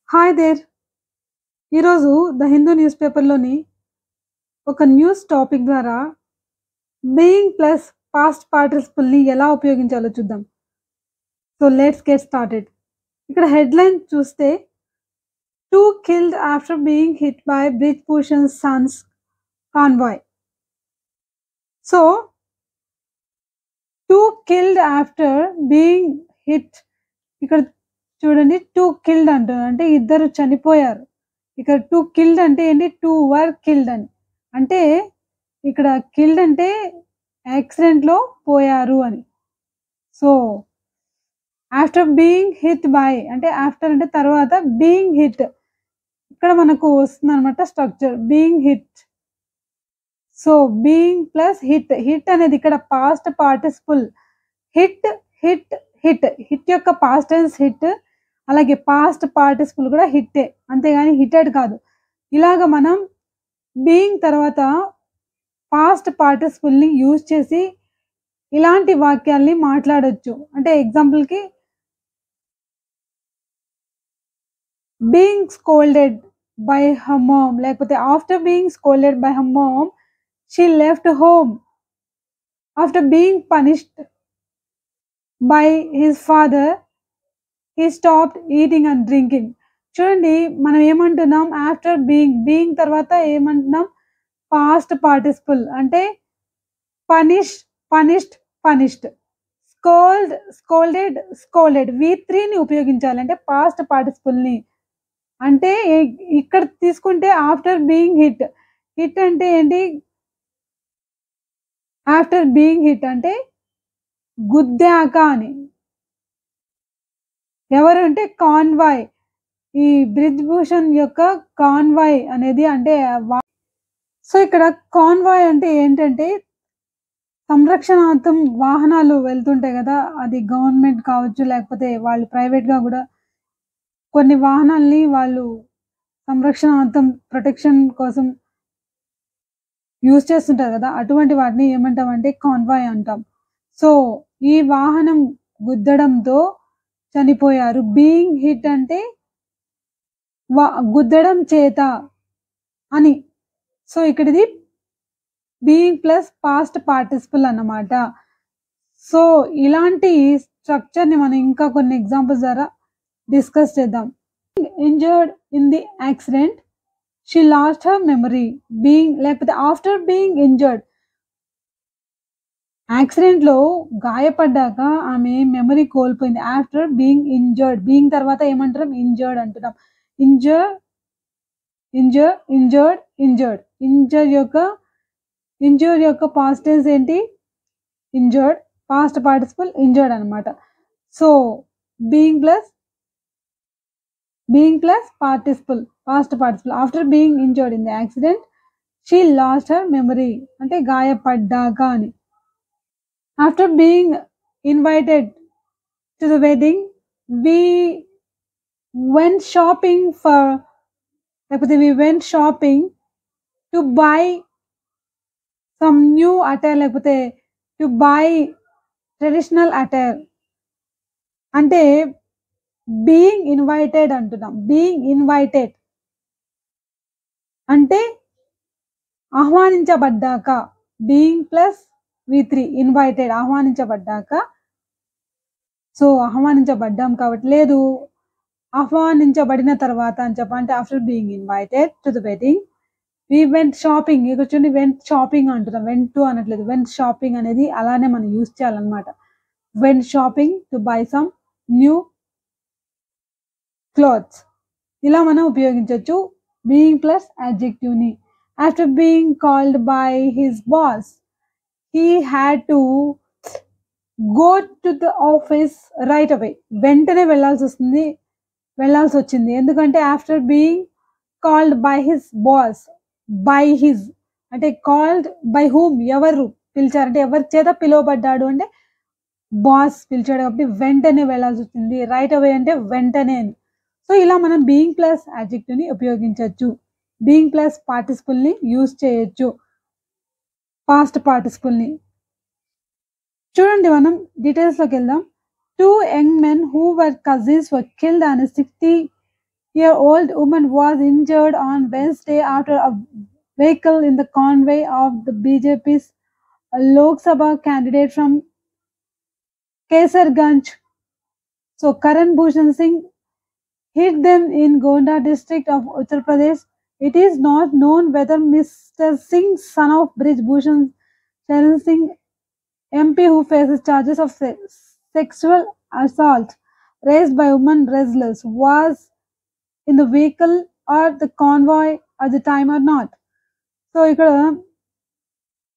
Hi there! ఈరోజు the Hindu news పేపర్‌లోని ఒక న్యూస్ టాపిక్ ద్వారా బీయింగ్ ప్లస్ పాస్ట్ పార్టిసిపుల్‌ని ఎలా ఉపయోగించాలో చూద్దాం. So let's get started. ఇక్కడ హెడ్‌లైన్ చూస్తే 2 killed after being hit by Brij Bhushan sons convoy. So 2 killed after being hit. ఇక్కడ చూడండి 2 కిల్డ్ అంటున్నారు. అంటే ఇద్దరు చనిపోయారు. ఇక్కడ 2 కిల్డ్ అంటే ఏంటి? 2 వర్ కిల్డ్ అని. అంటే ఇక్కడ కిల్డ్ అంటే యాక్సిడెంట్‌లో పోయారు అని. So, after being hit by అంటే ఆఫ్టర్ అంటే తర్వాత బీయింగ్ హిట్. ఇక్కడ మనకు వస్తుందన్నమాట structure being hit. So, being plus hit. Hit అనేది ఇక్కడ past participle. Hit, hit, hit. Hit యొక్క పాస్ట్ టెన్స్ హిట్. అలాగే పాస్ట్ పార్టిసిపుల్ కూడా హిట్టే. అంతేగాని హిటెడ్ కాదు. ఇలాగ మనం బీయింగ్ తర్వాత పాస్ట్ పార్టిసిపుల్‌ని యూజ్ చేసి ఇలాంటి వాక్యాల్ని మాట్లాడొచ్చు. అంటే ఎగ్జాంపుల్‌కి being scolded by her mom లేకపోతే after being scolded by her mom she left home. After being punished by his father he stopped eating and drinking. చూడండి మనం ఏమంటున్నాం ఆఫ్టర్ బీయింగ్ తర్వాత ఏమంటున్నాం పాస్ట్ పార్టిసిపుల్ అంటే పనిష్డ్ పనిష్డ్. స్కోల్డెడ్ V3ని ఉపయోగించాలి అంటే పాస్ట్ పార్టిసిపుల్‌ని. అంటే ఇక్కడ తీసుకుంటే ఆఫ్టర్ బీయింగ్ హిట్. హిట్ అంటే ఏంటి? ఆఫ్టర్ బీయింగ్ హిట్ అంటే గుద్దాక అని. ఎవరు అంటే కాన్వాయ్. ఈ బ్రిజ్‌భూషణ్ యొక్క కాన్వాయ్ అనేది అంటే సో ఇక్కడ కాన్వాయ్ అంటే ఏంటంటే సంరక్షణార్థం వాహనాలు వెళ్తుంటాయి కదా! అది గవర్నమెంట్ కావచ్చు లేకపోతే వాళ్ళు ప్రైవేట్‌గా కూడా కొన్ని వాహనాల్ని వాళ్ళు సంరక్షణార్థం ప్రొటెక్షన్ కోసం యూజ్ చేస్తుంటారు కదా! అటువంటి వాటిని ఏమంటామంటే కాన్వాయ్ అంటాం. సో, ఈ వాహనం గుద్దడంతో చనిపోయారు. బీయింగ్ హిట్ అంటే గుద్దడం చేత అని. సో, ఇక్కడిది బీయింగ్ ప్లస్ పాస్ట్ పార్టిసిపుల్ అన్నమాట. సో, ఇలాంటి స్ట్రక్చర్‌ని మనం ఇంకా కొన్ని ఎగ్జాంపుల్స్ ద్వారా డిస్కస్ చేద్దాం. Injured in the accident she lost her memory. Being లేకపోతే ఆఫ్టర్ బీయింగ్ ఇంజర్డ్. యాక్సిడెంట్‌లో గాయపడ్డాక ఆమె మెమరీ కోల్పోయింది. After being injured. బీయింగ్ తర్వాత ఏమంటాం? ఇంజర్డ్ అంటున్నాం. Injure, injured. ఇంజర్ యొక్క పాస్ట్ టెన్స్ ఏంటి? ఇంజర్డ్. పాస్ట్ పార్టిసిపుల్ ఇంజర్డ్ అన్నమాట. So, being plus participle past participle. After being injured in the accident she lost her memory అంటే గాయపడ్డాక అని. After being invited to the wedding we went shopping to buy some new attire లేకపోతే to buy traditional attire. అంటే being invited అంటున్నాం. Being invited అంటే ఆహ్వానించబడ్డాక. Being plus V3 invited ఆహ్వానించబడ్డాక. So, ఆహ్వానించబడ్డాం కాబట్టి లేదు ఆహ్వానించబడిన తర్వాత అని చెప్పాలంటే after being invited to the wedding we went shopping. ఇక్కడ చూడండి వెంట్ షాపింగ్ అంటున్నాం. వెంట్ టు అనట్లేదు. వెంట్ షాపింగ్ అనేది అలానే మనం యూజ్ చేయాలన్నమాట. Went shopping to buy some new clothes. ఇలా మనం ఉపయోగించొచ్చు బీయింగ్ ప్లస్ అడ్జెక్టివ్‌ని. After being called by his boss he had to go to the office right away. వెంటనే వెళ్ళాల్సొచ్చింది. ఎందుకంటే after being called by his boss. By his అంటే called by whom ఎవరు పిలిచారంటే ఎవరి చేత పిలువబడ్డాడు అంటే బాస్ పిలిచాడు కాబట్టి వెంటనే వెళ్ళాల్సొచ్చింది. రైట్ అవే అంటే వెంటనే. సో, ఇలా మనం బీయింగ్ ప్లస్ అడ్జెక్టివ్‌ని ఉపయోగించొచ్చు. బీయింగ్ ప్లస్ పార్టిసిపుల్‌ని యూజ్ చేయొచ్చు. పాస్ట్ పార్టిసిపుల్‌ని. చూడండి మనం డీటెయిల్స్‌లోకి వెళ్దాం. 2 young men who were cousins were killed on a 60 66-year-old woman was injured on Wednesday after a vehicle in the convoy of the BJP's Lok Sabha candidate from Kesarganj. So Karan Bhushan Singh hit them in Gonda district of Uttar Pradesh. It is not known whether Mr. Singh, son of Brij Bhushan Sharan Singh, MP who faces charges of sexual assault raised by women wrestlers, was in the vehicle or the convoy at the time or not. So ఇక్కడ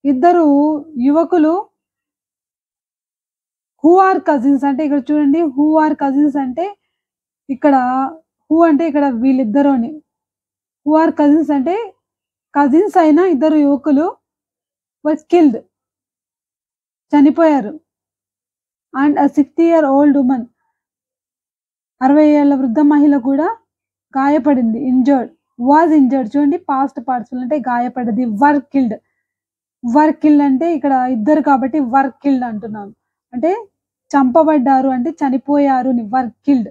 ఇద్దరు యువకులు who are cousins అంటే ఇక్కడ చూడండి, who are cousins అంటే ఇక్కడ who అంటే ఇక్కడ వీళ్ళిద్దరు అని, హూ ఆర్ కజిన్స్ అంటే కజిన్స్ అయిన ఇద్దరు యువకులు వర్ కిల్డ్, చనిపోయారు. అండ్ అ 60-year-old woman, 60 ఏళ్ల వృద్ధ మహిళ కూడా గాయపడింది. ఇంజర్డ్, వాజ్ ఇంజర్డ్ చూడండి పాస్ట్ పార్టిసిపల్ అంటే గాయపడ్డది. వర్ కిల్డ్, వర్ కిల్డ్ అంటే ఇక్కడ ఇద్దరు కాబట్టి వర్ కిల్డ్ అంటున్నాం, అంటే చంపబడ్డారు అంటే చనిపోయారు అని వర్ కిల్డ్.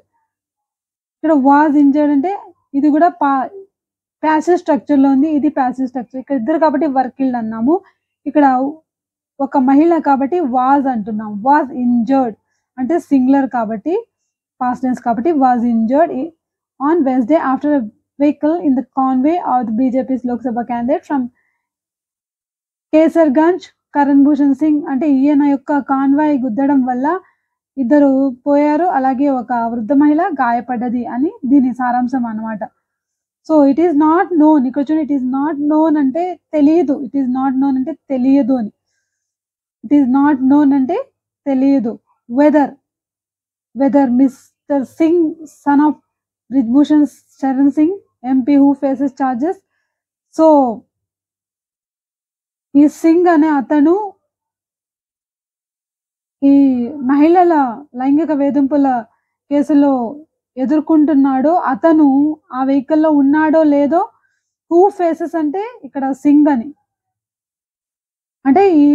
ఇక్కడ వాజ్ ఇంజర్డ్ అంటే ఇది కూడా ప్యాసివ్ స్ట్రక్చర్ లో ఉంది, ఇది ప్యాసివ్ స్ట్రక్చర్. ఇక్కడ ఇద్దరు కాబట్టి వర్ కిల్డ్ అన్నాము. ఇక్కడ ఒక మహిళ కాబట్టి వాజ్ అంటున్నాం. వాజ్ ఇంజర్డ్ అంటే సింగులర్ కాబట్టి పాస్ట్ టెన్స్ కాబట్టి was injured on Wednesday after a vehicle in the convoy of the BJP's Lok Sabha candidate from Kaiserganj. Karan Bhushan Singh అంటే ఈయన యొక్క కాన్వాయ్ గుద్దడం వల్ల ఇద్దరు పోయారు, అలాగే ఒక వృద్ధ మహిళ గాయపడ్డది అని దీని సారాంశం అన్నమాట. So it is not known, ఇక్కడ చూడండి ఇట్ ఈస్ నాట్ నోన్ అంటే తెలియదు, ఇట్ ఈస్ నాట్ నోన్ అంటే తెలియదు అని, ఇట్ ఈస్ నాట్ నోన్ అంటే తెలియదు. Whether, whether mister Singh son of Brij Bhushan Sharan Singh MP who faces charges. So ఈ సింగ్ అనే అతను ఈ మహిళల లైంగిక వేధింపుల కేసులో ఎదుర్కొంటున్నాడో, అతను ఆ వెహికల్లో ఉన్నాడో లేదో, హూ ఫేసెస్ అంటే ఇక్కడ సింగ్ అని, అంటే ఈ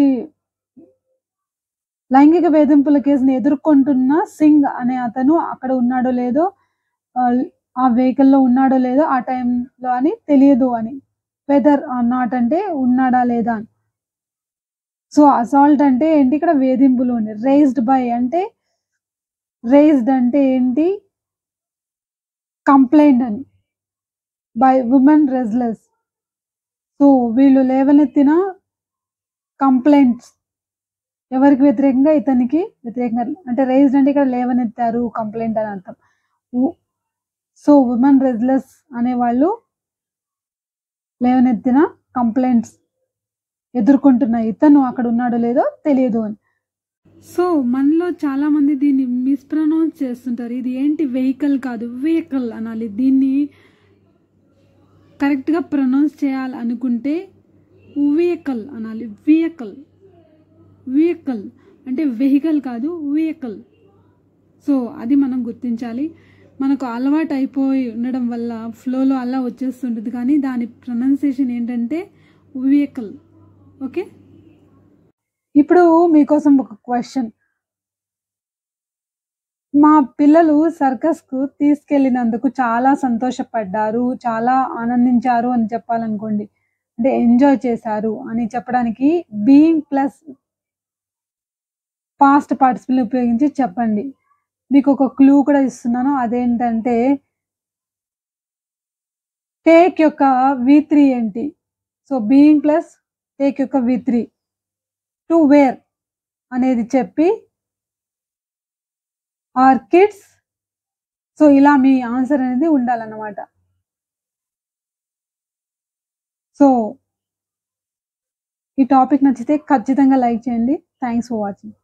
లైంగిక వేధింపుల కేసుని ఎదుర్కొంటున్న సింగ్ అనే అతను అక్కడ ఉన్నాడో లేదో, ఆ వెహికల్లో ఉన్నాడో లేదో ఆ టైంలో అని తెలియదు అని. వెదర్ ఆర్ నాట్ అంటే ఉన్నాడా లేదా అని. సో అసాల్ట్ అంటే ఏంటి, ఇక్కడ వేధింపులు ఉన్నాయి. రేజ్డ్ బై అంటే, రేజ్డ్ అంటే ఏంటి, కంప్లైంట్ అని, బై ఉమెన్ రెజ్లర్స్. సో వీళ్ళు లేవనెత్తిన కంప్లైంట్స్ ఎవరికి వ్యతిరేకంగా, ఇతనికి వ్యతిరేకంగా. అంటే రేజ్డ్ అంటే ఇక్కడ లేవనెత్తారు కంప్లైంట్ అని అర్థం. సో ఉమెన్ రెజ్లర్స్ అనేవాళ్ళు లేవనెత్తిన కంప్లైంట్స్ ఎదుర్కొంటున్న ఇతను అక్కడ ఉన్నాడో లేదో తెలియదు అని. సో మనలో చాలా మంది దీన్ని మిస్ప్రొనౌన్స్ చేస్తుంటారు. ఇది ఏంటి వెహికల్ కాదు వెహికల్ అనాలి. దీన్ని కరెక్ట్గా ప్రొనౌన్స్ చేయాలనుకుంటే వెహికల్ అనాలి. వెహికల్, వెహికల్ అంటే వెహికల్ కాదు వెహికల్. సో అది మనం గుర్తించాలి. మనకు అలవాటు అయిపోయి ఉండడం వల్ల ఫ్లోలో అలా వచ్చేస్తుంటుంది, కానీ దాని ప్రొనౌన్సియేషన్ ఏంటంటే వెహికల్. ఓకే, ఇప్పుడు మీకోసం ఒక క్వశ్చన్. మా పిల్లలు సర్కస్కు తీసుకెళ్ళినందుకు చాలా సంతోషపడ్డారు, చాలా ఆనందించారు అని చెప్పాలనుకోండి, అంటే ఎంజాయ్ చేశారు అని చెప్పడానికి బీయింగ్ ప్లస్ పాస్ట్ పార్టిసిపల్ ఉపయోగించి చెప్పండి. మీకు ఒక క్లూ కూడా ఇస్తున్నాను, అదేంటంటే టేక్ యొక్క V3 ఏంటి. సో బీయింగ్ ప్లస్ టేక్ యొక్క V3 టు వేర్ అనేది చెప్పి ఆర్ కిడ్స్. సో ఇలా మీ ఆన్సర్ అనేది ఉండాలన్నమాట. సో ఈ టాపిక్ నచ్చితే ఖచ్చితంగా లైక్ చేయండి. Thanks for watching.